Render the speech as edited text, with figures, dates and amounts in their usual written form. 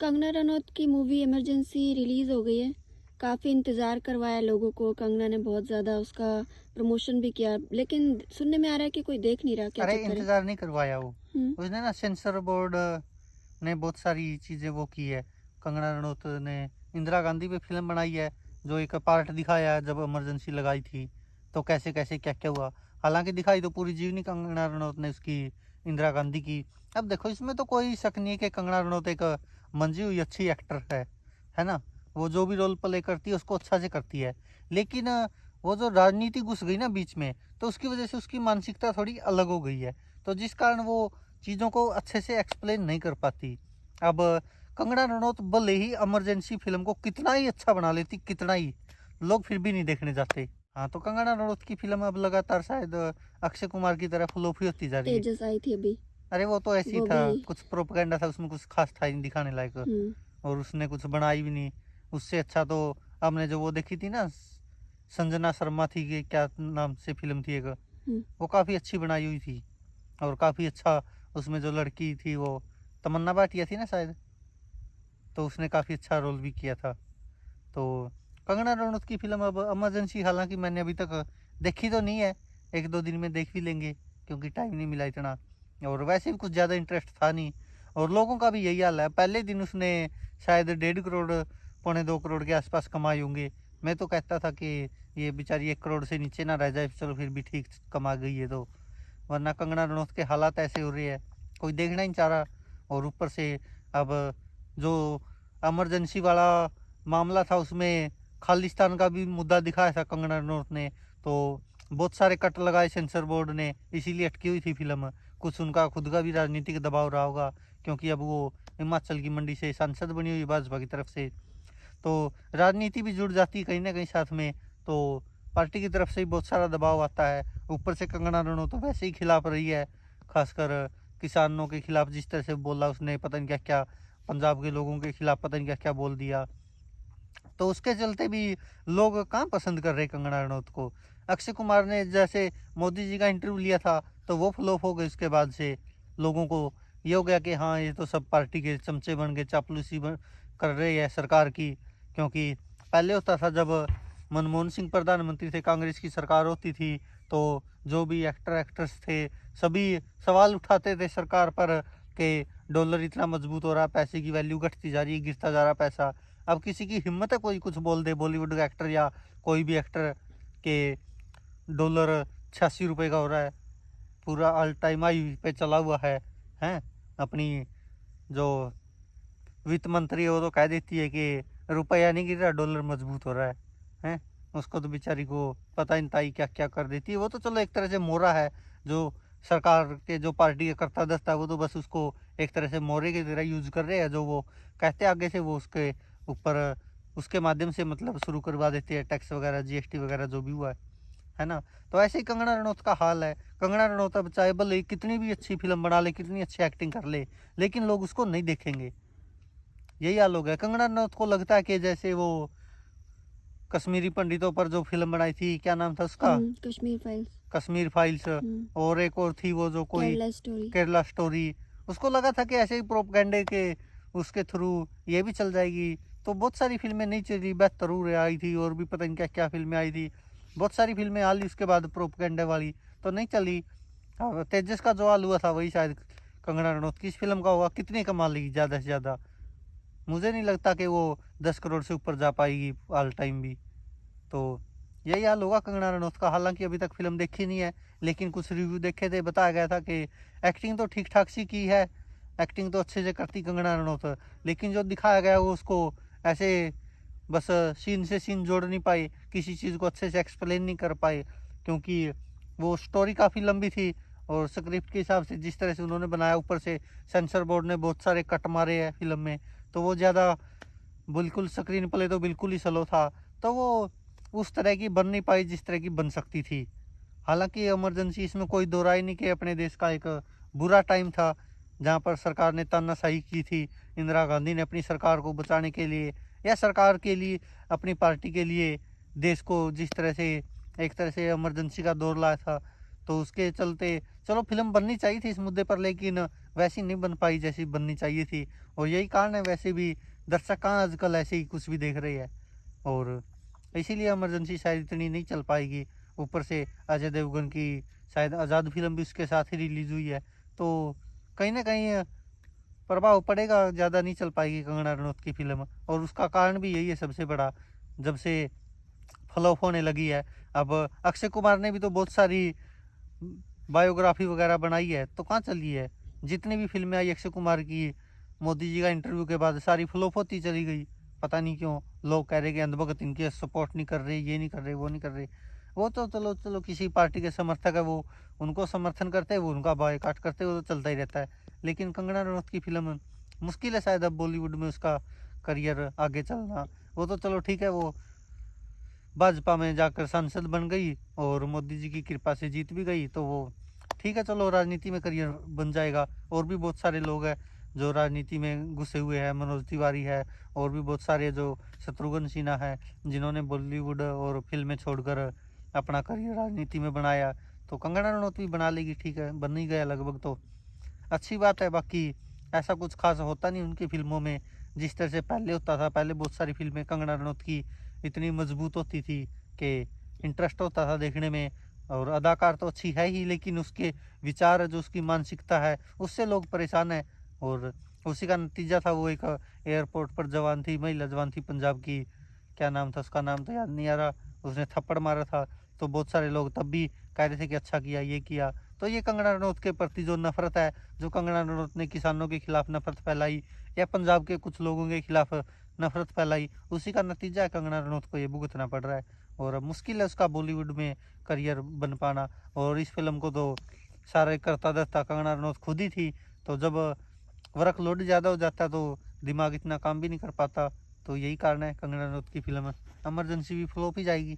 कंगना रनौत की movie emergency release हो गई है। काफ़ी इंतज़ार करवाया लोगों को, कंगना ने बहुत ज़्यादा उसका प्रमोशन भी किया, लेकिन सुनने में आ रहा है कि कोई देख नहीं रहा, क्या अरे चक्कर है? इंतजार नहीं करवाया वो। हुँ, उसने ना सेंसर बोर्ड ने बहुत सारी चीज़ें वो की है। कंगना रनौत ने इंदिरा गांधी पे फिल्म बनाई है, जो एक पार्ट दिखाया है जब इमरजेंसी लगाई थी, तो कैसे कैसे क्या क्या हुआ। हालांकि दिखाई तो पूरी जीवनी कंगना रनौत ने उसकी इंदिरा गांधी की। अब देखो इसमें तो कोई शक नहीं है कि कंगना रनौत एक मंजी हुई अच्छी एक्टर है ना। वो जो भी रोल प्ले करती है उसको अच्छा से करती है। लेकिन वो जो राजनीति घुस गई ना बीच में, तो उसकी वजह से उसकी मानसिकता थोड़ी अलग हो गई है, तो जिस कारण वो चीज़ों को अच्छे से एक्सप्लेन नहीं कर पाती। अब कंगना रनौत भले ही इमरजेंसी फिल्म को कितना ही अच्छा बना लेती, कितना ही, लोग फिर भी नहीं देखने जाते। हाँ, तो कंगना रनौत की फिल्म अब लगातार शायद अक्षय कुमार की तरह फ्लॉप ही होती जा रही है। तेजस आई थी अभी, अरे वो तो ऐसी वो था, भी। कुछ प्रोपेगेंडा था उसमें, कुछ खास था ही नहीं दिखाने लायक। हुँ, और उसने कुछ बनाई भी नहीं। उससे अच्छा तो आपने जो वो देखी थी ना, संजना शर्मा थी कि क्या नाम से फिल्म थी एक, हुँ, वो काफ़ी अच्छी बनाई हुई थी। और काफ़ी अच्छा, उसमें जो लड़की थी वो तमन्ना भाटिया थी ना शायद, तो उसने काफ़ी अच्छा रोल भी किया था। तो कंगना रनौत की फिल्म अब इमरजेंसी हालांकि मैंने अभी तक देखी तो नहीं है, एक दो दिन में देख भी लेंगे, क्योंकि टाइम नहीं मिला इतना, और वैसे भी कुछ ज़्यादा इंटरेस्ट था नहीं। और लोगों का भी यही हाल है, पहले दिन उसने शायद 1.5 करोड़, 1.25 करोड़ के आसपास कमाए होंगे। मैं तो कहता था कि ये बेचारी 1 करोड़ से नीचे ना रह जाए, चलो फिर भी ठीक कमा गई है तो। वरना कंगना रनौत के हालात ऐसे हो रहे हैं, कोई देखना ही नहीं चाह रहा। और ऊपर से अब जो इमरजेंसी वाला मामला था, उसमें खालिस्तान का भी मुद्दा दिखाया था कंगना रनौत ने, तो बहुत सारे कट लगाए सेंसर बोर्ड ने, इसीलिए अटकी हुई थी फिल्म। कुछ उनका खुद का भी राजनीतिक दबाव रहा होगा, क्योंकि अब वो हिमाचल की मंडी से सांसद बनी हुई भाजपा की तरफ से, तो राजनीति भी जुड़ जाती है कहीं ना कहीं साथ में। तो पार्टी की तरफ से भी बहुत सारा दबाव आता है। ऊपर से कंगना रनौत तो वैसे ही खिलाफ रही है, खासकर किसानों के खिलाफ जिस तरह से बोला उसने, पता नहीं क्या क्या, पंजाब के लोगों के खिलाफ पता नहीं क्या क्या बोल दिया। तो उसके चलते भी लोग कहाँ पसंद कर रहे कंगना रनौत को। अक्षय कुमार ने जैसे मोदी जी का इंटरव्यू लिया था, तो वो फ्लॉप हो गए। उसके बाद से लोगों को ये हो गया कि हाँ, ये तो सब पार्टी के चमचे बन गए, चापलूसी कर रहे हैं सरकार की। क्योंकि पहले होता था जब मनमोहन सिंह प्रधानमंत्री थे, कांग्रेस की सरकार होती थी, तो जो भी एक्टर एक्ट्रेस थे सभी सवाल उठाते थे सरकार पर कि डॉलर इतना मजबूत हो रहा, पैसे की वैल्यू घटती जा रही है, गिरता जा रहा पैसा। अब किसी की हिम्मत है कोई कुछ बोल दे, बॉलीवुड का एक्टर या कोई भी एक्टर, के डॉलर 86 रुपये का हो रहा है, पूरा ऑल टाइम हाई पे चला हुआ है। हैं, अपनी जो वित्त मंत्री है वो तो कह देती है कि रुपया नहीं गिर रहा, डॉलर मजबूत हो रहा है। हैं, उसको तो बेचारी को पता ही नहीं था ही क्या क्या कर देती है। वो तो चलो एक तरह से मोहरा है, जो सरकार के जो पार्टी का करता दस्ता है वो तो बस उसको एक तरह से मोहरे की तरह यूज कर रहे हैं, जो वो कहते हैं आगे से वो उसके ऊपर, उसके माध्यम से मतलब शुरू करवा देते हैं, टैक्स वगैरह, जीएसटी वगैरह जो भी हुआ है ना। तो ऐसे ही कंगना रनौत का हाल है। कंगना रनौत अब चाहे भले ही कितनी भी अच्छी फिल्म बना ले, कितनी अच्छी एक्टिंग कर ले, लेकिन लोग उसको नहीं देखेंगे। यही हाल हो गया। कंगना रनौत को लगता है कि जैसे वो कश्मीरी पंडितों पर जो फिल्म बनाई थी, क्या नाम था उसका, कश्मीर फाइल्स। कश्मीर फाइल्स, हुँ, और एक और थी वो जो कोई केरला स्टोरी। केरला स्टोरी, उसको लगा था कि ऐसे ही प्रोपगेंडे के उसके थ्रू ये भी चल जाएगी। तो बहुत सारी फिल्में नहीं चली, बेहतरूर आई थी, और भी पता नहीं क्या क्या फिल्में आई थी, बहुत सारी फिल्में आ ली उसके बाद प्रोपगेंडे वाली, तो नहीं चली। हाँ, तेजस का जो हाल हुआ था वही शायद कंगना रनौत की इस फिल्म का हुआ। कितनी कमा ली ज़्यादा से ज़्यादा, मुझे नहीं लगता कि वो 10 करोड़ से ऊपर जा पाएगी ऑल टाइम भी। तो यही हाल होगा कंगना रनौत का। हालांकि अभी तक फिल्म देखी नहीं है, लेकिन कुछ रिव्यू देखे थे, बताया गया था कि एक्टिंग तो ठीक ठाक सी की है, एक्टिंग तो अच्छे से करती कंगना रनौत, लेकिन जो दिखाया गया वो उसको ऐसे बस सीन से सीन जोड़ नहीं पाए, किसी चीज़ को अच्छे से एक्सप्लेन नहीं कर पाए, क्योंकि वो स्टोरी काफ़ी लंबी थी। और स्क्रिप्ट के हिसाब से जिस तरह से उन्होंने बनाया, ऊपर से सेंसर बोर्ड ने बहुत सारे कट मारे हैं फिल्म में, तो वो ज़्यादा बिल्कुल स्क्रीन प्ले तो बिल्कुल ही स्लो था। तो वो उस तरह की बन नहीं पाई जिस तरह की बन सकती थी। हालांकि इमरजेंसी, इसमें कोई दो राय नहीं कि अपने देश का एक बुरा टाइम था, जहां पर सरकार ने तानाशाही की थी। इंदिरा गांधी ने अपनी सरकार को बचाने के लिए, या सरकार के लिए, अपनी पार्टी के लिए, देश को जिस तरह से एक तरह से इमरजेंसी का दौर लाया था, तो उसके चलते चलो फिल्म बननी चाहिए थी इस मुद्दे पर, लेकिन वैसी नहीं बन पाई जैसी बननी चाहिए थी। और यही कारण है वैसे भी दर्शक कहाँ आजकल ऐसे ही कुछ भी देख रहे हैं, और इसीलिए इमरजेंसी शायद इतनी नहीं चल पाएगी। ऊपर से अजय देवगन की शायद आज़ाद फिल्म भी उसके साथ ही रिलीज़ हुई है, तो कहीं ना कहीं प्रभाव पड़ेगा, ज़्यादा नहीं चल पाएगी कंगना रनौत की फिल्म। और उसका कारण भी यही है सबसे बड़ा, जब से फ्लॉप होने लगी है। अब अक्षय कुमार ने भी तो बहुत सारी बायोग्राफी वगैरह बनाई है, तो कहाँ चली है। जितनी भी फिल्में आई अक्षय कुमार की, मोदी जी का इंटरव्यू के बाद सारी फ्लॉप होती चली गई। पता नहीं क्यों, लोग कह रहे कि अंधभगत इनके सपोर्ट नहीं कर रहे, ये नहीं कर रहे, वो नहीं कर रहे। वो तो चलो चलो किसी पार्टी के समर्थक है, वो उनको समर्थन करते हैं, वो उनका बायकॉट करते हैं, वो तो चलता ही रहता है। लेकिन कंगना रनौत की फिल्म मुश्किल है शायद अब बॉलीवुड में उसका करियर आगे चलना। वो तो चलो ठीक है, वो भाजपा में जाकर सांसद बन गई और मोदी जी की कृपा से जीत भी गई, तो वो ठीक है, चलो राजनीति में करियर बन जाएगा। और भी बहुत सारे लोग हैं जो राजनीति में घुसे हुए हैं, मनोज तिवारी है, और भी बहुत सारे जो शत्रुघ्न सिन्हा है, जिन्होंने बॉलीवुड और फिल्में छोड़कर अपना करियर राजनीति में बनाया। तो कंगना रनौत भी बना लेगी, ठीक है, बन ही गया लगभग, तो अच्छी बात है। बाकी ऐसा कुछ खास होता नहीं उनकी फिल्मों में जिस तरह से पहले होता था। पहले बहुत सारी फिल्में कंगना रनौत की इतनी मजबूत होती थी कि इंटरेस्ट होता था देखने में। और अदाकार तो अच्छी है ही, लेकिन उसके विचार, जो उसकी मानसिकता है, उससे लोग परेशान हैं। और उसी का नतीजा था वो एक एयरपोर्ट पर जवान थी, महिला जवान थी पंजाब की, क्या नाम था उसका, नाम तो याद नहीं आ रहा, उसने थप्पड़ मारा था। तो बहुत सारे लोग तब भी कह रहे थे कि अच्छा किया, ये किया। तो ये कंगना रनौत के प्रति जो नफरत है, जो कंगना रनौत ने किसानों के खिलाफ नफरत फैलाई या पंजाब के कुछ लोगों के खिलाफ नफरत फैलाई, उसी का नतीजा है कंगना रनौत को ये भुगतना पड़ रहा है। और अब मुश्किल है उसका बॉलीवुड में करियर बन पाना। और इस फिल्म को तो सारे करता धरता कंगना रनौत खुद ही थी, तो जब वर्कलोड ज़्यादा हो जाता तो दिमाग इतना काम भी नहीं कर पाता। तो यही कारण है कंगना रनौत की फिल्म इमरजेंसी भी फ्लॉप ही जाएगी।